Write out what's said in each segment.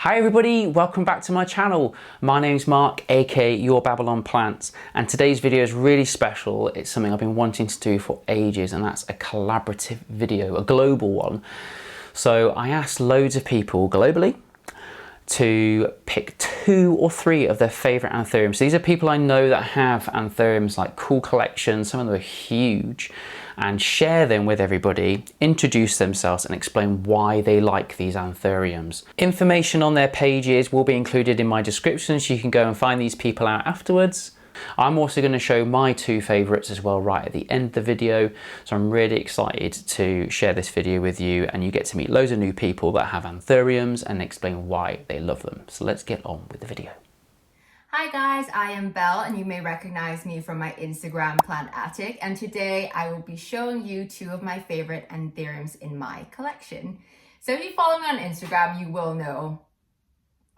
Hi everybody, welcome back to my channel. My name's Mark, aka Your Babylon Plants, and today's video is really special. It's something I've been wanting to do for ages, and that's a collaborative video, a global one. So I asked loads of people globally to pick 2 or 3 of their favorite anthuriums. These are people I know that have anthuriums, like cool collections, some of them are huge, and share them with everybody, introduce themselves and explain why they like these anthuriums. Information on their pages will be included in my description, so you can go and find these people out afterwards. I'm also going to show my 2 favorites as well right at the end of the video, so I'm really excited to share this video with you, and you get to meet loads of new people that have anthuriums and explain why they love them. So let's get on with the video. Hi guys, I am Belle and you may recognize me from my Instagram Plant Attic, and today I will be showing you 2 of my favorite anthuriums in my collection. So if you follow me on Instagram, you will know,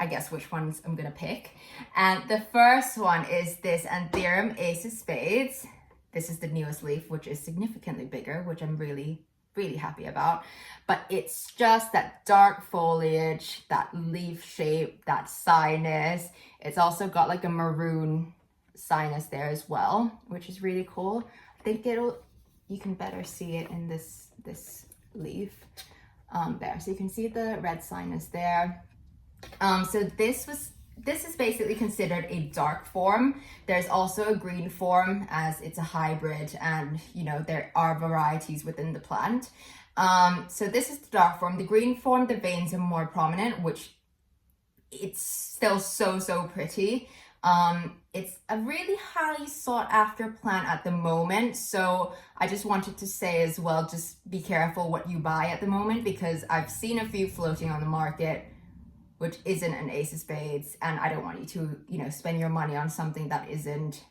I guess, which ones I'm gonna pick. And the first one is this Anthurium Ace of Spades. This is the newest leaf, which is significantly bigger, which I'm really happy about. But it's just that dark foliage, that leaf shape, that sinus. It's also got like a maroon sinus there as well, which is really cool. I think you can better see it in this leaf there. So you can see the red sinus there. So this is basically considered a dark form. There's also a green form, as it's a hybrid, and you know, there are varieties within the plant. So this is the dark form. The green form, the veins are more prominent, which it's still so pretty. It's a really highly sought after plant at the moment, so I just wanted to say as well, just be careful what you buy at the moment, because I've seen a few floating on the market which isn't an Ace of Spades, and I don't want you to, you know, spend your money on something that isn't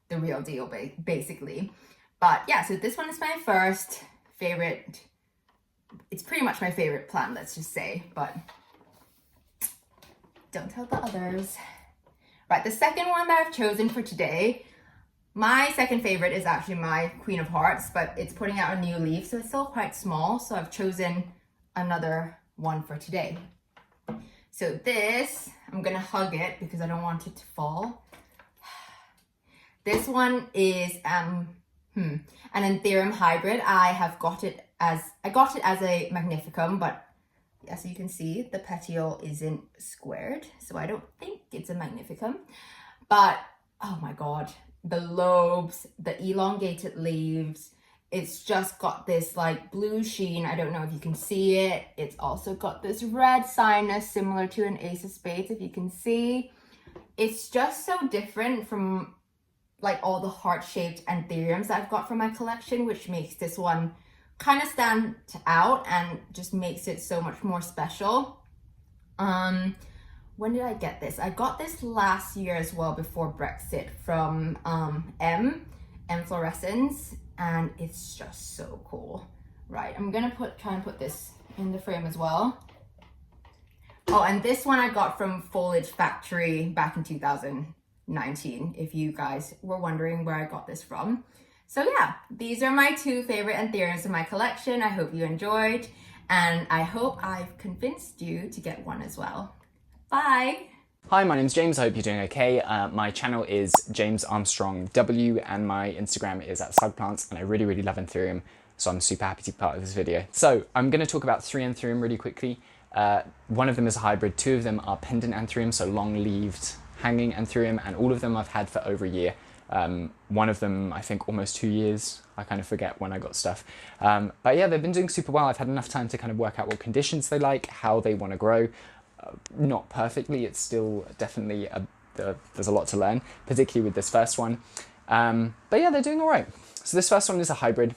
the real deal, basically. But yeah, so this one is my first favorite. It's pretty much my favorite plant, let's just say, but don't tell the others. Right, the second one that I've chosen for today, my second favorite is actually my Queen of Hearts, but it's putting out a new leaf, so it's still quite small, so I've chosen another one for today. So this, I'm gonna hug it because I don't want it to fall. This one is an Anthurium hybrid. I got it as a Magnificum, but yeah, so you can see the petiole isn't squared, so I don't think it's a Magnificum. But oh my god, the lobes, the elongated leaves, it's just got this like blue sheen. I don't know if you can see it. It's also got this red sinus similar to an Ace of Spades, if you can see. It's just so different from like all the heart-shaped anthuriums I've got from my collection, which makes this one kind of stand out and just makes it so much more special. When did I get this? I got this last year as well, before Brexit, from Fluorescence, and it's just so cool. Right, I'm gonna try and put this in the frame as well. Oh, and this one I got from Foliage Factory back in 2019, if you guys were wondering where I got this from. So yeah, these are my 2 favorite anthuriums in my collection. I hope you enjoyed, and I hope I've convinced you to get one as well. Bye! Hi, my name's James, I hope you're doing okay. My channel is James Armstrong W, and my Instagram is @Houseplants, and I really love Anthurium, so I'm super happy to be part of this video. So I'm going to talk about 3 Anthurium really quickly. One of them is a hybrid, 2 of them are pendant Anthurium, so long-leaved hanging Anthurium, and all of them I've had for over a year. One of them, I think, almost 2 years. I kind of forget when I got stuff. But yeah, they've been doing super well. I've had enough time to kind of work out what conditions they like, how they want to grow. Not perfectly, it's still definitely there's a lot to learn, particularly with this first one. But yeah, they're doing all right. So this first one is a hybrid.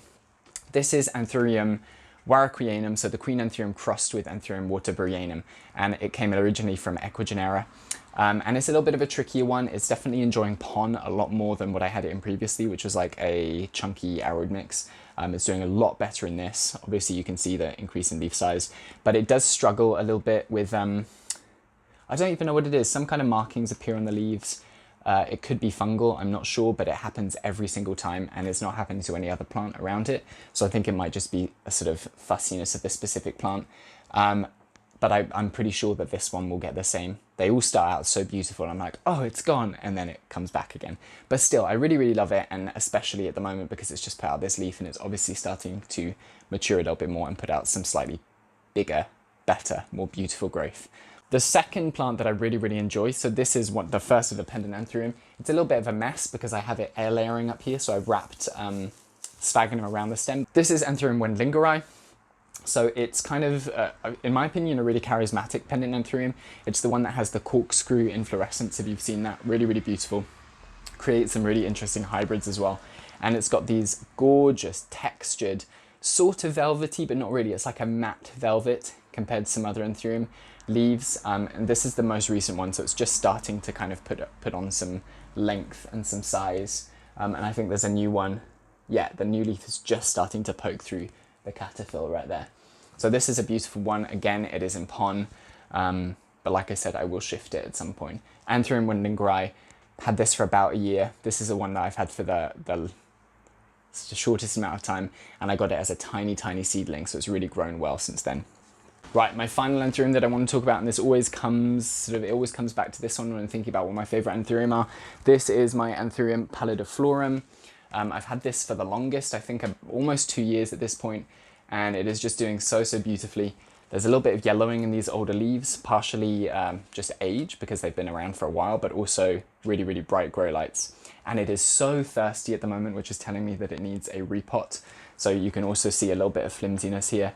This is Anthurium warraquianum, so the Queen Anthurium crossed with Anthurium waterburyyanum, and it came originally from Equigenera. And it's a little bit of a trickier one. It's definitely enjoying pon a lot more than what I had it in previously, which was like a chunky Aroid mix. It's doing a lot better in this. Obviously you can see the increase in leaf size, but it does struggle a little bit with, I don't even know what it is. Some kind of markings appear on the leaves. It could be fungal, I'm not sure, but it happens every single time, and it's not happening to any other plant around it. So I think it might just be a sort of fussiness of this specific plant. but I'm pretty sure that this one will get the same. They all start out so beautiful. I'm like, oh, it's gone, and then it comes back again. But still, I really, really love it, and especially at the moment because it's just put out this leaf and it's obviously starting to mature a little bit more and put out some slightly bigger, better, more beautiful growth. The second plant that I really, really enjoy, so this is the first of the pendant anthurium. It's a little bit of a mess because I have it air layering up here, so I've wrapped sphagnum around the stem. This is Anthurium wendlingeri. So it's kind of, in my opinion, a really charismatic pendant anthurium. It's the one that has the corkscrew inflorescence, if you've seen that. Really, really beautiful. Creates some really interesting hybrids as well. And it's got these gorgeous textured, sort of velvety, but not really. It's like a matte velvet compared to some other anthurium leaves. And this is the most recent one, so it's just starting to kind of put on some length and some size. And I think there's a new one. Yeah, the new leaf is just starting to poke through the caterpillar right there. So this is a beautiful one. Again, it is in pon, but like I said, I will shift it at some point. Anthurium wendlingeri, had this for about a year. This is the one that I've had for the shortest amount of time, and I got it as a tiny, tiny seedling, so it's really grown well since then. Right, my final anthurium that I want to talk about, and this always comes, it always comes back to this one when I'm thinking about what my favorite anthurium are. This is my Anthurium pallidiflorum. I've had this for the longest, I think almost 2 years at this point, and it is just doing so, so beautifully. There's a little bit of yellowing in these older leaves, partially just age because they've been around for a while, but also really, really bright grow lights. And it is so thirsty at the moment, which is telling me that it needs a repot. So you can also see a little bit of flimsiness here,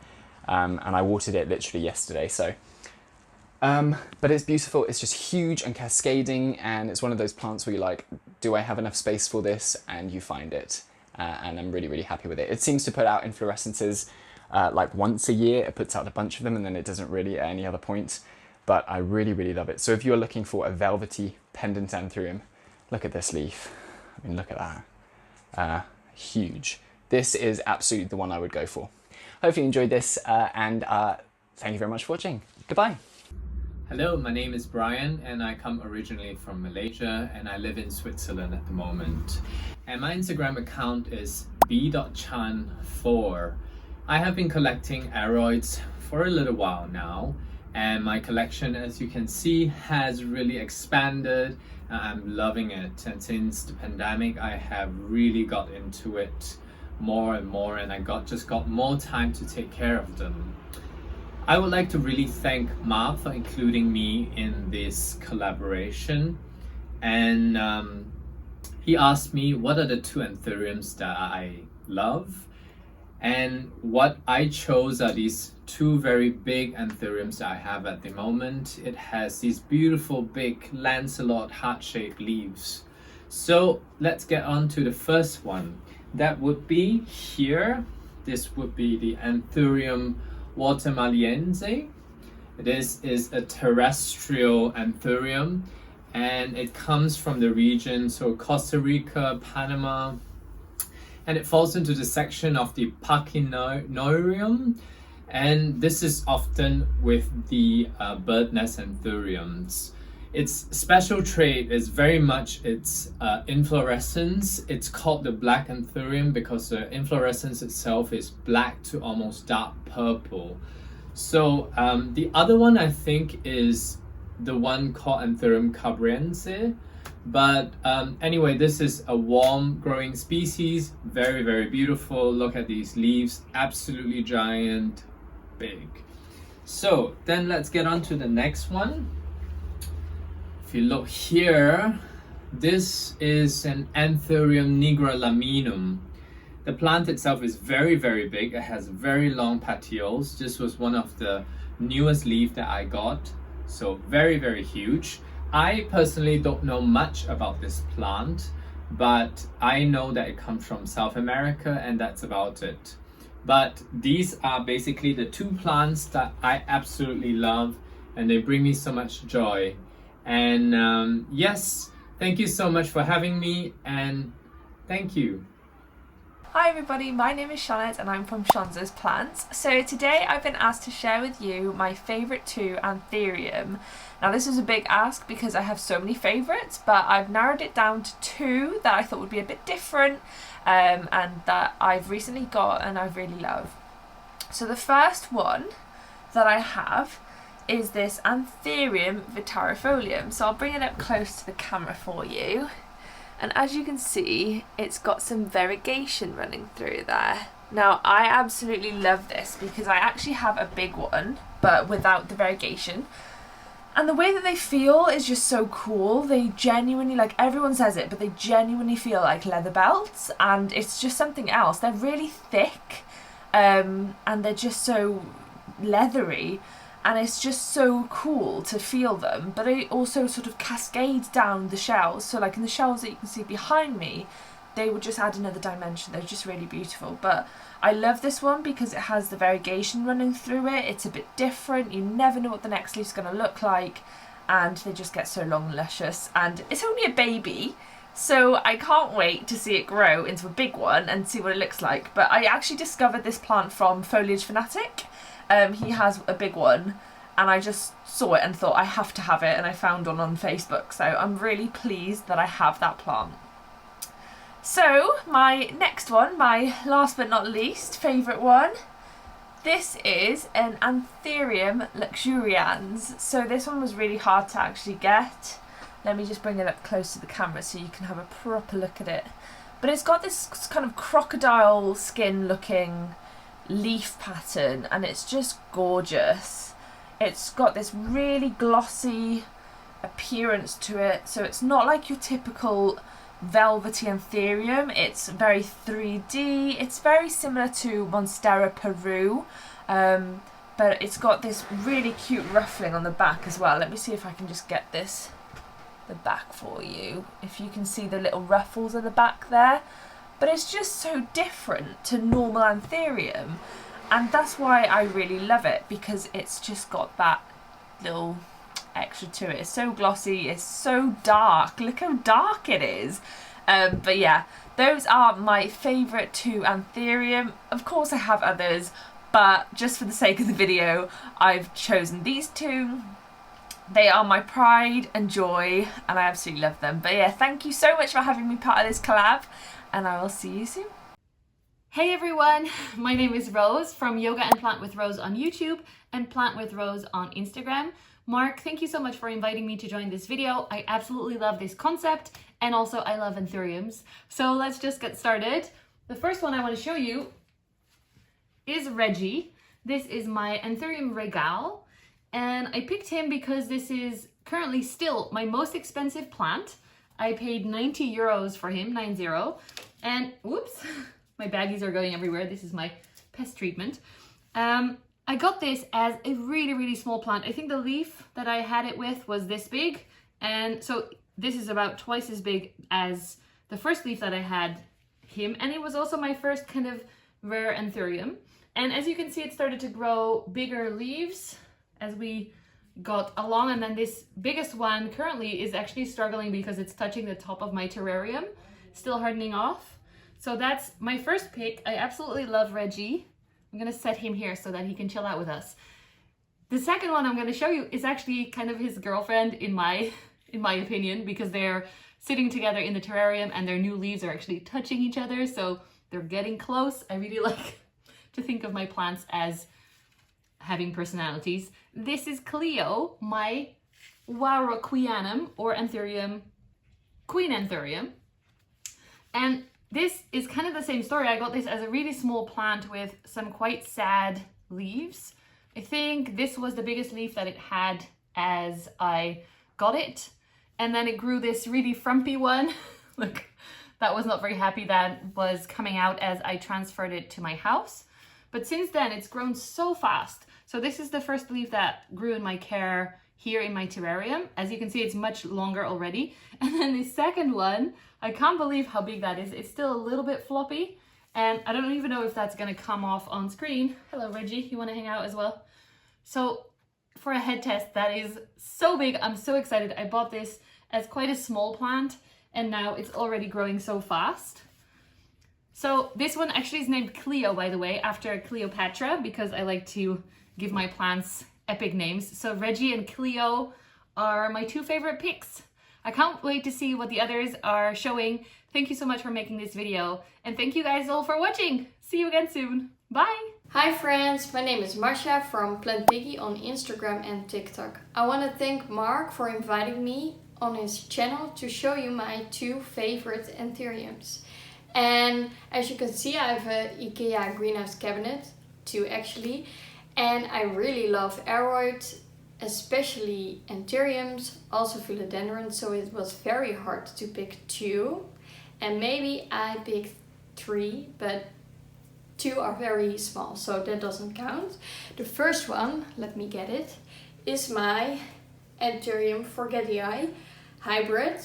and I watered it literally yesterday. So, but it's beautiful. It's just huge and cascading, and it's one of those plants where you're like, do I have enough space for this? And you find it, and I'm really, really happy with it. It seems to put out inflorescences like once a year. It puts out a bunch of them, and then it doesn't really at any other point. But I really, really love it. So if you're looking for a velvety pendant anthurium, look at this leaf. I mean, look at that. Huge. This is absolutely the one I would go for. Hope you enjoyed this, and thank you very much for watching. Goodbye. Hello, my name is Brian and I come originally from Malaysia and I live in Switzerland at the moment. And my Instagram account is b.chan4. I have been collecting Aroids for a little while now, and my collection, as you can see, has really expanded. I'm loving it, and since the pandemic I have really got into it more and more, and I just got more time to take care of them. I would like to really thank Mark for including me in this collaboration, and he asked me what are the two anthuriums that I love, and what I chose are these two very big anthuriums that I have at the moment. It has these beautiful big lanceolate heart-shaped leaves. So let's get on to the first one. That would be here. This would be the Anthurium watermaliense. This is a terrestrial anthurium, and it comes from the region, so Costa Rica, Panama, and it falls into the section of the Pachynoirium, and this is often with the bird nest anthuriums. Its special trait is very much its inflorescence. It's called the black anthurium because the inflorescence itself is black to almost dark purple. So the other one I think is the one called Anthurium cabriense. But anyway, this is a warm growing species, very, very beautiful. Look at these leaves, absolutely giant, big. So then let's get on to the next one. If you look here, this is an Anthurium nigrolaminum. The plant itself is very, very big. It has very long petioles. This was one of the newest leaves that I got. So very, very huge. I personally don't know much about this plant, but I know that it comes from South America, and that's about it. But these are basically the two plants that I absolutely love, and they bring me so much joy. And yes, thank you so much for having me, and thank you. Hi everybody, my name is Shawnette and I'm from Shonza's Plants. So today I've been asked to share with you my favourite two anthurium. Now this is a big ask because I have so many favourites, but I've narrowed it down to two that I thought would be a bit different and that I've recently got and I really love. So the first one that I have is this Anthurium vitarifolium. So I'll bring it up close to the camera for you. And as you can see, it's got some variegation running through there. Now, I absolutely love this because I actually have a big one, but without the variegation. And the way that they feel is just so cool. They genuinely, like everyone says it, but they genuinely feel like leather belts, and it's just something else. They're really thick, and they're just so leathery, and it's just so cool to feel them. But it also sort of cascades down the shells. So like in the shells that you can see behind me, they would just add another dimension. They're just really beautiful. But I love this one because it has the variegation running through it. It's a bit different. You never know what the next leaf's going to look like, and they just get so long and luscious. And it's only a baby, so I can't wait to see it grow into a big one and see what it looks like. But I actually discovered this plant from Foliage Fanatic. He has a big one, and I just saw it and thought I have to have it, and I found one on Facebook. So I'm really pleased that I have that plant. So my next one, my last but not least favourite one, this is an Anthurium luxurians. So this one was really hard to actually get. Let me just bring it up close to the camera so you can have a proper look at it. But it's got this kind of crocodile skin looking leaf pattern, and it's just gorgeous. It's got this really glossy appearance to it, so it's not like your typical velvety anthurium. It's very 3D. It's very similar to Monstera Peru, but it's got this really cute ruffling on the back as well. Let me see if I can just get the back for you, if you can see the little ruffles at the back there. But it's just so different to normal anthurium, and that's why I really love it, because it's just got that little extra to it. It's so glossy, it's so dark. Look how dark it is. But yeah, those are my favourite two anthurium. Of course I have others, but just for the sake of the video, I've chosen these two. They are my pride and joy, and I absolutely love them. But yeah, thank you so much for having me part of this collab, and I will see you soon. Hey everyone, my name is Rose from Yoga and Plant with Rose on YouTube and Plant with Rose on Instagram. Mark, thank you so much for inviting me to join this video. I absolutely love this concept, and also I love anthuriums. So let's just get started. The first one I want to show you is Reggie. This is my Anthurium Regal, and I picked him because this is currently still my most expensive plant. I paid 90 euros for him, 90, and whoops, my baggies are going everywhere. This is my pest treatment. I got this as a really, really small plant. I think the leaf that I had it with was this big. And so this is about twice as big as the first leaf that I had him. And it was also my first kind of rare anthurium. And as you can see, it started to grow bigger leaves as we got along. And then this biggest one currently is actually struggling because it's touching the top of my terrarium, still hardening off. So that's my first pick. I absolutely love Reggie. I'm gonna set him here so that he can chill out with us. The second one I'm gonna show you is actually kind of his girlfriend in my opinion, because they're sitting together in the terrarium and their new leaves are actually touching each other, so they're getting close. I really like to think of my plants as having personalities. This is Cleo, my Warocqueanum or Anthurium, Queen Anthurium. And this is kind of the same story. I got this as a really small plant with some quite sad leaves. I think this was the biggest leaf that it had as I got it. And then it grew this really frumpy one. Look, that was not very happy. That was coming out as I transferred it to my house. But since then, it's grown so fast. So this is the first leaf that grew in my care here in my terrarium. As you can see, it's much longer already. And then the second one, I can't believe how big that is. It's still a little bit floppy, and I don't even know if that's gonna come off on screen. Hello, Reggie, you wanna hang out as well? So for a head test, that is so big. I'm so excited. I bought this as quite a small plant, and now it's already growing so fast. So this one actually is named Cleo, by the way, after Cleopatra, because I like to give my plants epic names. So Reggie and Cleo are my two favorite picks. I can't wait to see what the others are showing. Thank you so much for making this video, and thank you guys all for watching. See you again soon. Bye! Hi friends, my name is Marcia from Plant Piggy on Instagram and TikTok. I want to thank Mark for inviting me on his channel to show you my 2 favorite anthuriums. And as you can see, I have an IKEA greenhouse cabinet, 2 actually, and I really love Aroid, especially anthuriums, also philodendron, so it was very hard to pick 2, and maybe I picked 3, but 2 are very small, so that doesn't count. The first one, let me get it, is my Anthurium forgetii hybrid.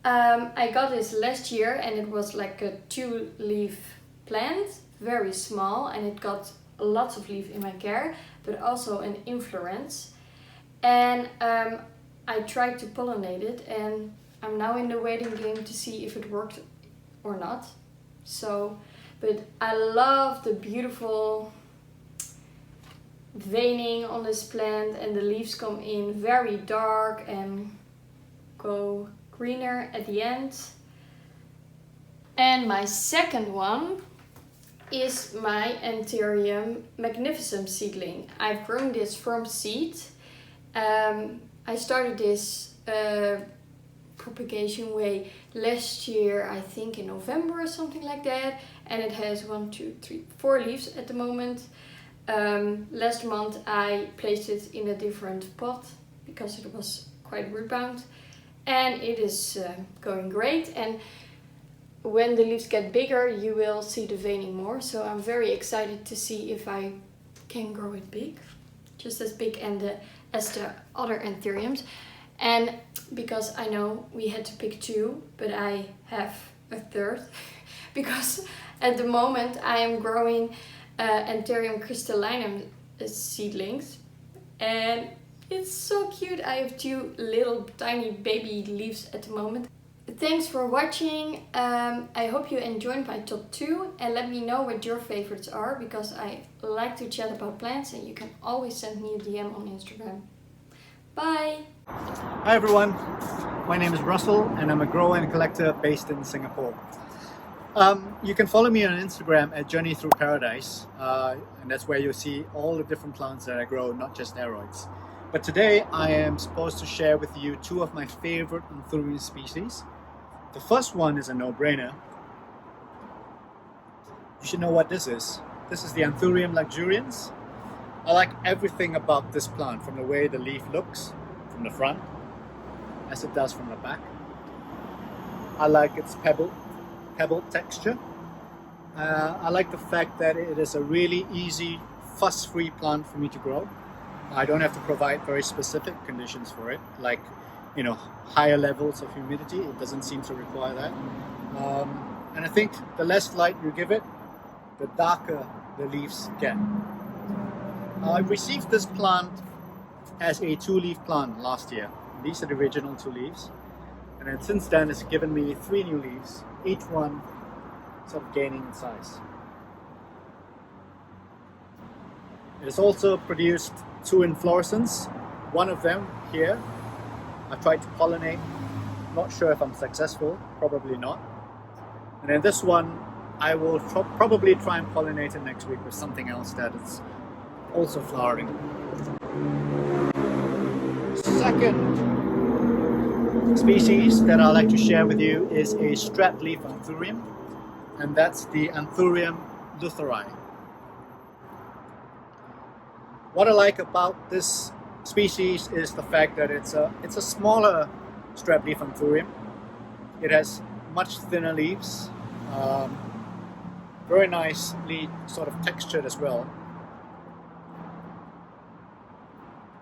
I got this last year and it was like a 2-leaf plant, very small, and it got lots of leaf in my care, but also an inflorescence. And I tried to pollinate it, and I'm now in the waiting game to see if it worked or not. But I love the beautiful veining on this plant, and the leaves come in very dark and go greener at the end. And my second one is my Anthurium magnificum seedling. I've grown this from seed. I started this propagation way last year, I think in November or something like that, and it has 1, 2, 3, 4 leaves at the moment. Last month I placed it in a different pot because it was quite root bound, and it is going great. And when the leaves get bigger you will see the veining more, so I'm very excited to see if I can grow it big, just as big as the other anthuriums. And because I know we had to pick 2, but I have a third because at the moment I am growing Anthurium crystallinum seedlings, and it's so cute. I have 2 little tiny baby leaves at the moment. Thanks for watching. I hope you enjoyed my top 2, and let me know what your favorites are, because I like to chat about plants, and you can always send me a DM on Instagram. Bye! Hi everyone, my name is Russel and I'm a grower and collector based in Singapore. You can follow me on Instagram at Journey Through Paradise, and that's where you'll see all the different plants that I grow, not just Aroids. But today I am supposed to share with you 2 of my favorite Anthurium species. The first one is a no-brainer. You should know what this is. This is the Anthurium luxurians. I like everything about this plant, from the way the leaf looks from the front as it does from the back. I like its pebble texture. I like the fact that it is a really easy, fuss-free plant for me to grow. I don't have to provide very specific conditions for it, like higher levels of humidity. It doesn't seem to require that. And I think the less light you give it, the darker the leaves get. I received this plant as a 2-leaf plant last year. These are the original 2 leaves. And then since then it's given me 3 new leaves, each one sort of gaining in size. It has also produced 2 inflorescences. One of them here, I tried to pollinate. Not sure if I'm successful, probably not. And then this one, I will probably try and pollinate it next week with something else that is also flowering. Second species that I'd like to share with you is a strap leaf anthurium, and that's the Anthurium lutheri. What I like about this species is the fact that it's a smaller strap leaf anthurium. It has much thinner leaves, very nicely sort of textured as well.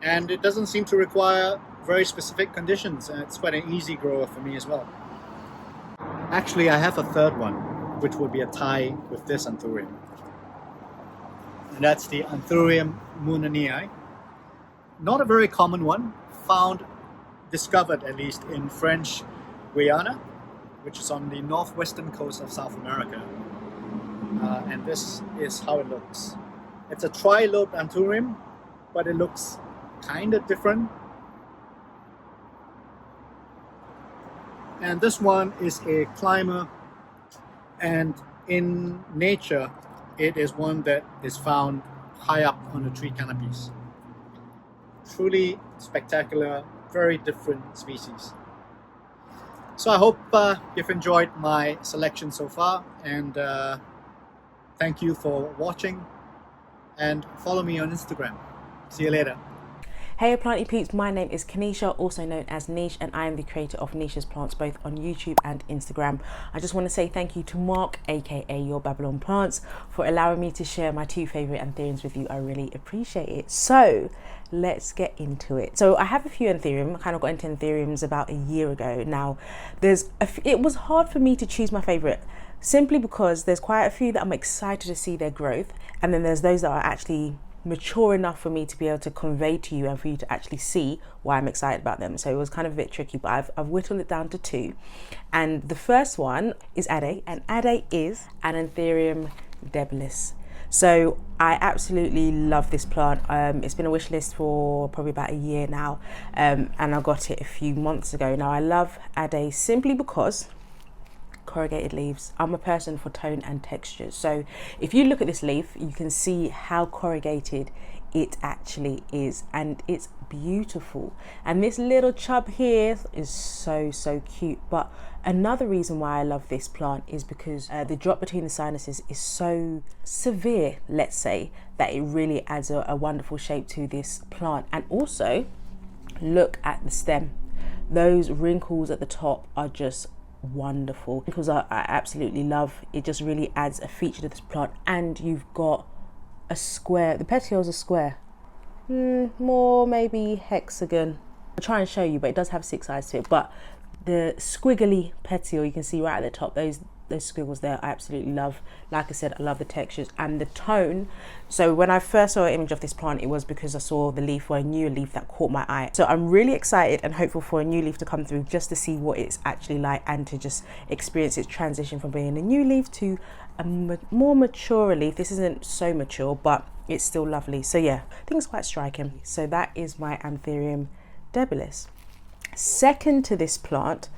And it doesn't seem to require very specific conditions, and it's quite an easy grower for me as well. Actually, I have a third one, which would be a tie with this Anthurium. And that's the Anthurium moonanii. Not a very common one, discovered at least in French Guiana, which is on the northwestern coast of South America. And this is how it looks. It's a tri-lobed Anthurium, but it looks kind of different. And this one is a climber, and in nature it is one that is found high up on the tree canopies. Truly spectacular, very different species. So I hope you've enjoyed my selection so far, and thank you for watching, and follow me on Instagram. See you later. Hey Planty peeps, my name is Kanisha, also known as Niche, and I am the creator of Niche's Plants both on YouTube and Instagram. I just want to say thank you to Mark, aka Your Babylon Plants, for allowing me to share my two favourite anthuriums with you. I really appreciate it. So let's get into it. So I have a few anthurium. I kind of got into anthuriums about a year ago. Now it was hard for me to choose my favourite, simply because there's quite a few that I'm excited to see their growth, and then there's those that are actually mature enough for me to be able to convey to you and for you to actually see why I'm excited about them. So it was kind of a bit tricky, but I've whittled it down to two. And the first one is Araceae, and Araceae is an Anthurium debilis. So I absolutely love this plant. It's been a wish list for probably about a year now, and I got it a few months ago. Now I love Araceae simply because corrugated leaves. I'm a person for tone and texture, so if you look at this leaf, you can see how corrugated it actually is, and it's beautiful. And this little chub here is so cute. But another reason why I love this plant is because the drop between the sinuses is so severe, let's say, that it really adds a wonderful shape to this plant. And also look at the stem. Those wrinkles at the top are just wonderful, because I absolutely love it. Just really adds a feature to this plant. And you've got a square, the petioles are square, more maybe hexagon. I'll try and show you, but it does have 6 sides to it. But the squiggly petiole you can see right at the top, those squiggles there, I absolutely love. Like I said, I love the textures and the tone. So when I first saw an image of this plant, it was because I saw the leaf, or I knew a leaf that caught my eye. So I'm really excited and hopeful for a new leaf to come through, just to see what it's actually like, and to just experience its transition from being a new leaf to a more mature leaf. This isn't so mature, but it's still lovely. So yeah, I think it's quite striking. So that is my Anthurium debilis. Second to this plant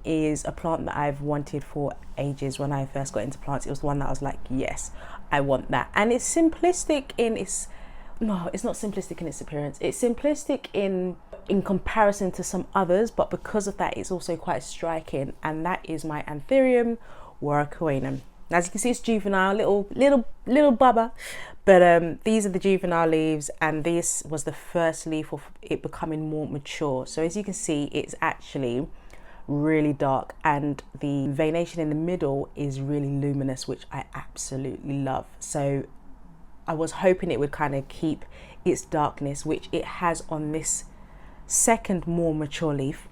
is a plant that I've wanted for ages. When I first got into plants, it was the one that I was like, yes, I want that. And it's simplistic in its, no, it's not simplistic in its appearance. It's simplistic in comparison to some others, but because of that, it's also quite striking. And that is my Anthurium warracoanum. As you can see, it's juvenile, little bubba, but these are the juvenile leaves, and this was the first leaf of it becoming more mature. So as you can see, it's actually really dark, and the veination in the middle is really luminous, which I absolutely love. So I was hoping it would kind of keep its darkness, which it has on this second more mature leaf.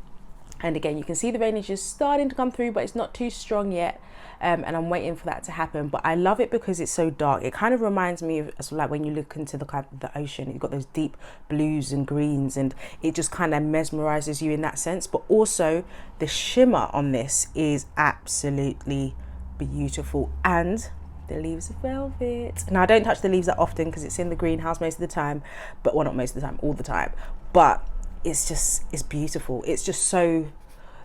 And again, you can see the veinage is starting to come through, but it's not too strong yet. And I'm waiting for that to happen. But I love it because it's so dark. It kind of reminds me of, like, when you look into the ocean, you've got those deep blues and greens, and it just kind of mesmerizes you in that sense. But also the shimmer on this is absolutely beautiful. And the leaves are velvet. Now I don't touch the leaves that often because it's in the greenhouse most of the time, but well, not most of the time, all the time. But it's beautiful. It's just so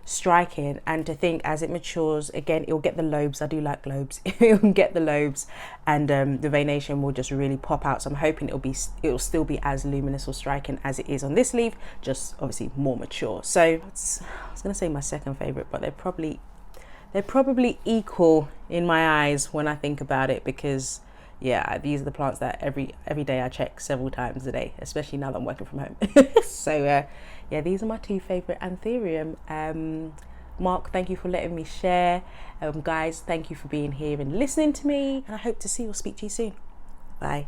striking. And to think, as it matures, again, it'll get the lobes. I do like lobes. It'll get the lobes, and the veination will just really pop out. So I'm hoping it'll still be as luminous or striking as it is on this leaf, just obviously more mature. So I was gonna say my second favorite, but they're probably equal in my eyes when I think about it, because yeah, these are the plants that every day I check several times a day, especially now that I'm working from home. So yeah, these are my two favorite Anthurium. Mark, thank you for letting me share. Guys, thank you for being here and listening to me, and I hope to see or speak to you soon. Bye.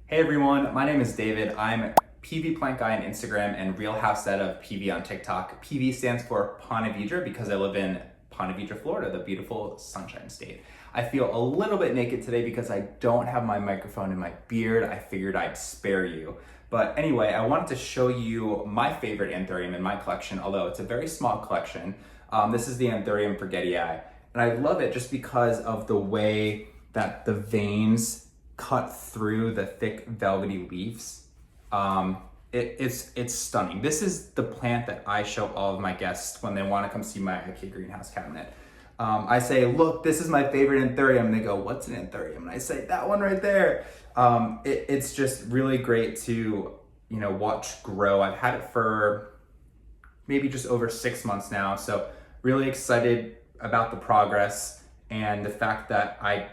Hey everyone, my name is David. I'm PV Plant Guy on Instagram and Real House Set of PV on TikTok. PV stands for Ponte Vedra because I live in Ponte Vedra, Florida, the beautiful Sunshine State. I feel a little bit naked today because I don't have my microphone in my beard. I figured I'd spare you. But anyway, I wanted to show you my favorite Anthurium in my collection, although it's a very small collection. This is the Anthurium forgetii, and I love it just because of the way that the veins cut through the thick velvety leaves. It's stunning. This is the plant that I show all of my guests when they want to come see my IK greenhouse cabinet. I say, look, this is my favorite anthurium. And they go, what's an anthurium? And I say, that one right there. It's just really great to, watch grow. I've had it for maybe just over 6 months now. So really excited about the progress and the fact that I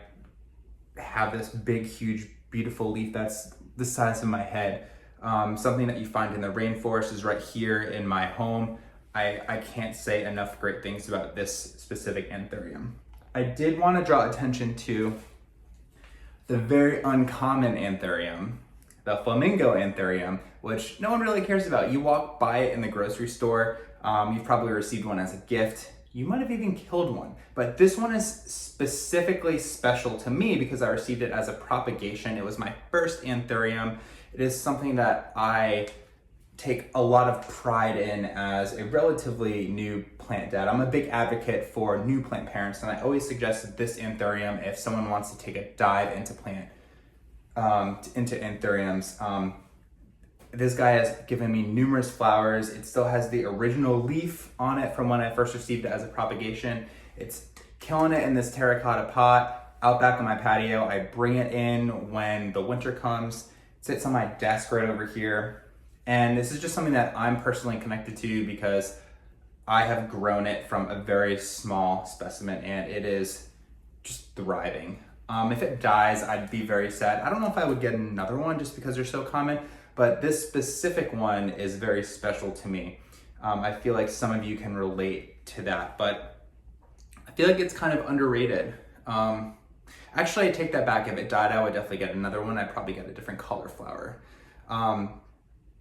have this big, huge, beautiful leaf that's the size of my head. Something that you find in the rainforest is right here in my home. I can't say enough great things about this specific anthurium. I did want to draw attention to the very uncommon anthurium, the flamingo anthurium, which no one really cares about. You walk by it in the grocery store, you've probably received one as a gift. You might have even killed one, but this one is specifically special to me because I received it as a propagation. It was my first anthurium. It is something that I take a lot of pride in as a relatively new plant dad. I'm a big advocate for new plant parents, and I always suggest this anthurium if someone wants to take a dive into anthuriums. This guy has given me numerous flowers. It still has the original leaf on it from when I first received it as a propagation. It's killing it in this terracotta pot out back on my patio. I bring it in when the winter comes. It sits on my desk right over here. And this is just something that I'm personally connected to because I have grown it from a very small specimen and it is just thriving. If it dies, I'd be very sad. I don't know if I would get another one just because they're so common, but this specific one is very special to me. I feel like some of you can relate to that, but I feel like it's kind of underrated. Actually, I take that back. If it died, I would definitely get another one. I'd probably get a different color flower.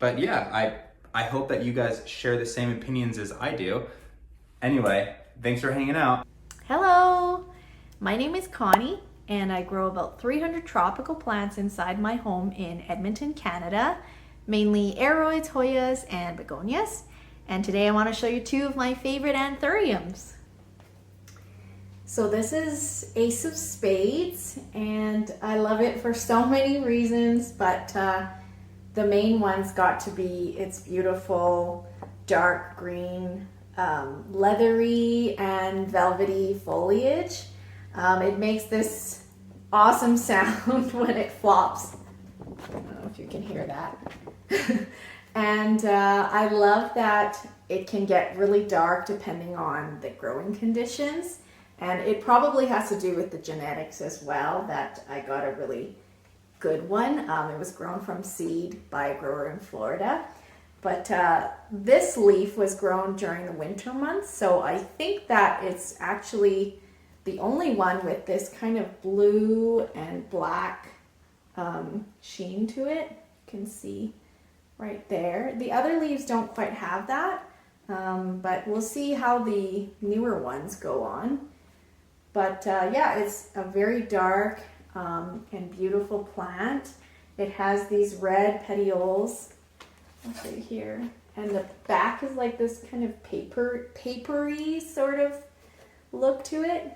But yeah, I hope that you guys share the same opinions as I do. Anyway, thanks for hanging out. Hello, my name is Connie and I grow about 300 tropical plants inside my home in Edmonton, Canada, mainly Aroids, Hoyas, and begonias. And today I want to show you two of my favorite anthuriums. So this is Ace of Spades and I love it for so many reasons, but the main one's got to be its beautiful dark green, leathery and velvety foliage. It makes this awesome sound when it flops. I don't know if you can hear that. And I love that it can get really dark depending on the growing conditions. And it probably has to do with the genetics as well, that I got a really good one. It was grown from seed by a grower in Florida. But this leaf was grown during the winter months, so I think that it's actually the only one with this kind of blue and black sheen to it. You can see right there. The other leaves don't quite have that, but we'll see how the newer ones go on. But yeah, it's a very dark and beautiful plant. It has these red petioles right here, and the back is like this kind of papery sort of look to it.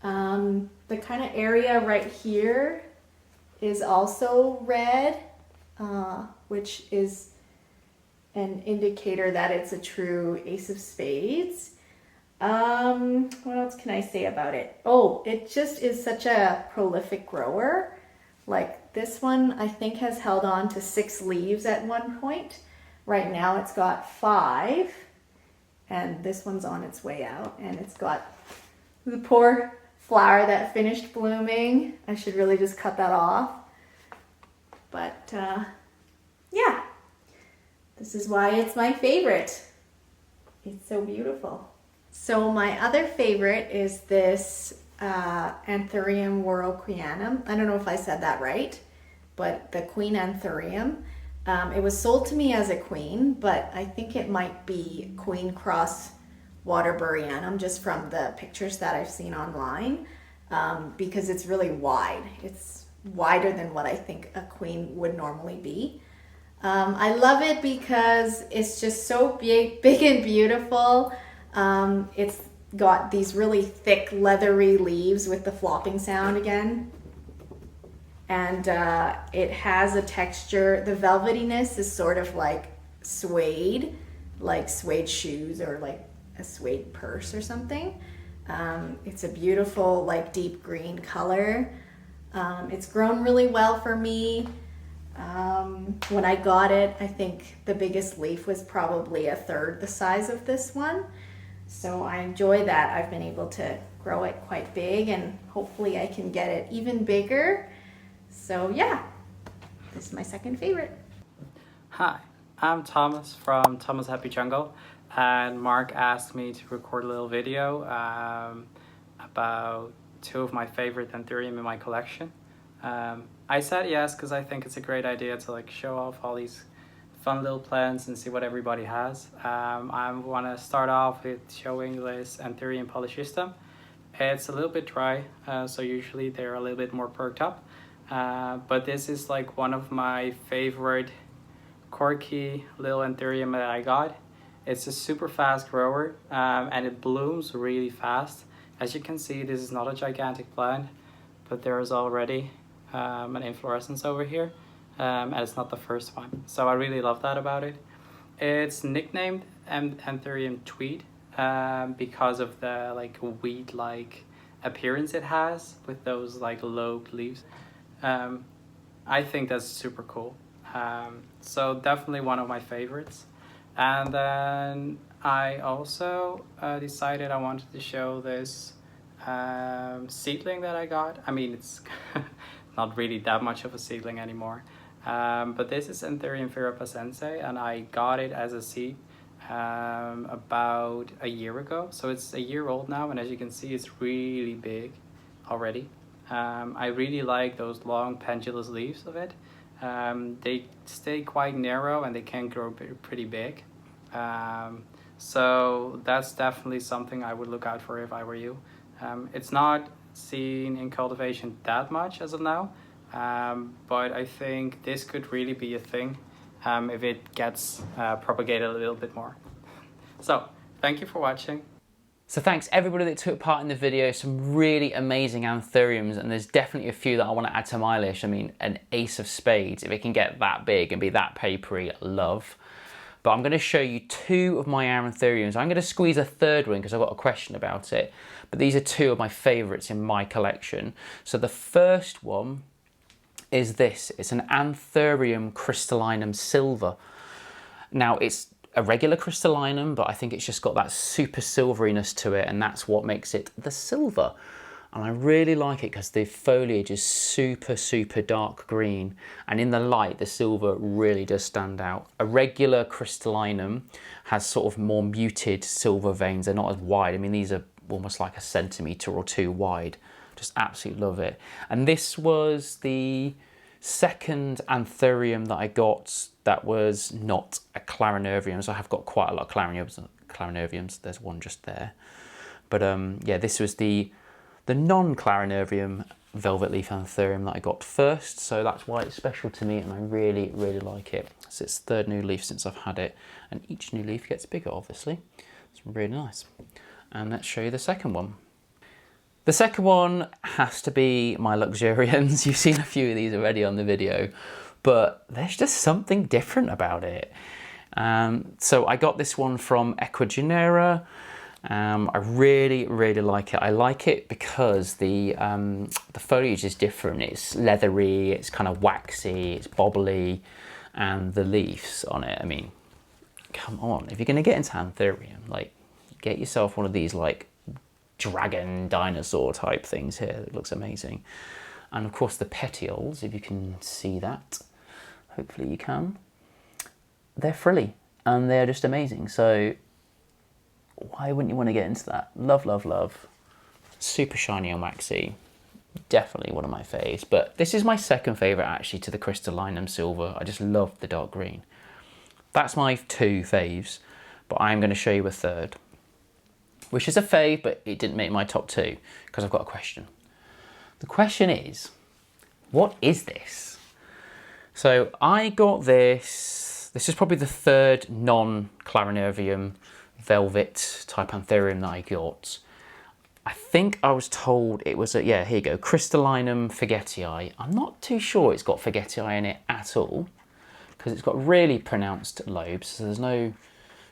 The kind of area right here is also red, which is an indicator that it's a true Ace of Spades. What else can I say about it? Oh, it just is such a prolific grower. Like this one, I think has held on to 6 leaves at one point. Right now it's got 5, and this one's on its way out, and it's got the poor flower that finished blooming. I should really just cut that off. But yeah, this is why it's my favorite. It's so beautiful. So my other favorite is this Anthurium warocqueanum. I don't know if I said that right, but the queen anthurium. It was sold to me as a queen, but I think it might be queen cross waterburyanum just from the pictures that I've seen online, because it's really wide. It's wider than what I think a queen would normally be. I love it because it's just so big and beautiful. It's got these really thick leathery leaves with the flopping sound again. And it has a texture, the velvetiness is sort of like suede shoes or like a suede purse or something. It's a beautiful, like, deep green color. It's grown really well for me. When I got it, I think the biggest leaf was probably a third the size of this one. So I enjoy that. I've been able to grow it quite big, and hopefully I can get it even bigger. So yeah, this is my second favorite. Hi, I'm Thomas from Thomas Happy Jungle, and Mark asked me to record a little video about two of my favorite anthurium in my collection. I said yes because I think it's a great idea to like show off all these fun little plants and see what everybody has. I want to start off with showing this Anthurium polycystum. It's a little bit dry, so usually they're a little bit more perked up. But this is like one of my favorite quirky little Anthurium that I got. It's a super fast grower, and it blooms really fast. As you can see, this is not a gigantic plant, but there is already an inflorescence over here. And it's not the first one, so I really love that about it. It's nicknamed Anthurium tweed because of the like weed-like appearance it has with those like lobed leaves. I think that's super cool. So definitely one of my favorites. And then I also decided I wanted to show this seedling that I got. I mean, it's not really that much of a seedling anymore. But this is Anthurium virapacense, and I got it as a seed about a year ago. So it's a year old now, and as you can see, it's really big already. I really like those long pendulous leaves of it. They stay quite narrow and they can grow pretty big. So that's definitely something I would look out for if I were you. It's not seen in cultivation that much as of now. But I think this could really be a thing if it gets propagated a little bit more. So, thank you for watching. So thanks everybody that took part in the video. Some really amazing anthuriums, and there's definitely a few that I want to add to my list. I mean, an ace of spades, if it can get that big and be that papery, love. But I'm going to show you two of my anthuriums. I'm going to squeeze a third one because I've got a question about it. But these are two of my favourites in my collection. So the first one is this. It's an Anthurium crystallinum silver. Now it's a regular crystallinum, but I think it's just got that super silveriness to it, and that's what makes it the silver. And I really like it because the foliage is super, super dark green, and in the light, the silver really does stand out. A regular crystallinum has sort of more muted silver veins. They're not as wide. I mean, these are almost like a centimetre or two wide. Just absolutely love it. And this was the second anthurium that I got that was not a clarinervium. So I have got quite a lot of clarinerviums. There's one just there. But yeah, this was the non-clarinervium velvet leaf anthurium that I got first. So that's why it's special to me, and I really, really like it. So it's third new leaf since I've had it, and each new leaf gets bigger, obviously. It's really nice. And let's show you the second one. The second one has to be my luxurians. You've seen a few of these already on the video, but there's just something different about it. So I got this one from Ecuagenera. I really, really like it. I like it because the foliage is different. It's leathery, it's kind of waxy, it's bobbly, and the leaves on it, I mean, come on. If you're going to get into anthurium, like, get yourself one of these, like, dragon dinosaur type things here. It looks amazing. And of course the petioles, if you can see that, hopefully you can, they're frilly and they're just amazing. So why wouldn't you want to get into that? Love, love, love. Super shiny and waxy. Definitely one of my faves. But this is my second favourite actually to the crystallinum silver. I just love the dark green. That's my two faves, but I'm going to show you a third, which is a fave, but it didn't make my top two because I've got a question. The question is, what is this? So I got this. This is probably the third non-clarinervium velvet type anthurium that I got. I think I was told it was a, yeah, here you go, crystallinum fagettii. I'm not too sure it's got fagettii in it at all because it's got really pronounced lobes, so there's no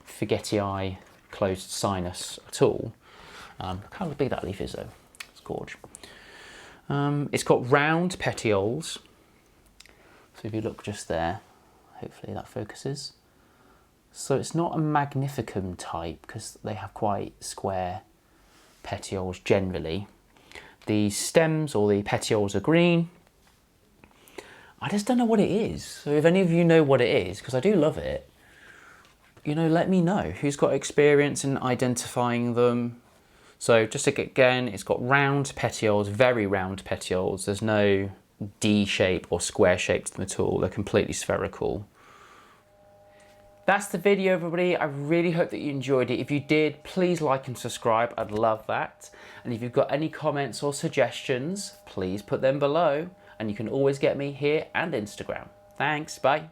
fagettii closed sinus at all. Look how big that leaf is though. It's gorgeous. It's got round petioles. So if you look just there, hopefully that focuses. So it's not a magnificum type because they have quite square petioles generally. The stems or the petioles are green. I just don't know what it is. So if any of you know what it is, because I do love it, you know, let me know. Who's got experience in identifying them? So just again, it's got round petioles, very round petioles. There's no D shape or square shape to them at all. They're completely spherical. That's the video, everybody. I really hope that you enjoyed it. If you did, please like and subscribe. I'd love that. And if you've got any comments or suggestions, please put them below. And you can always get me here and Instagram. Thanks, bye.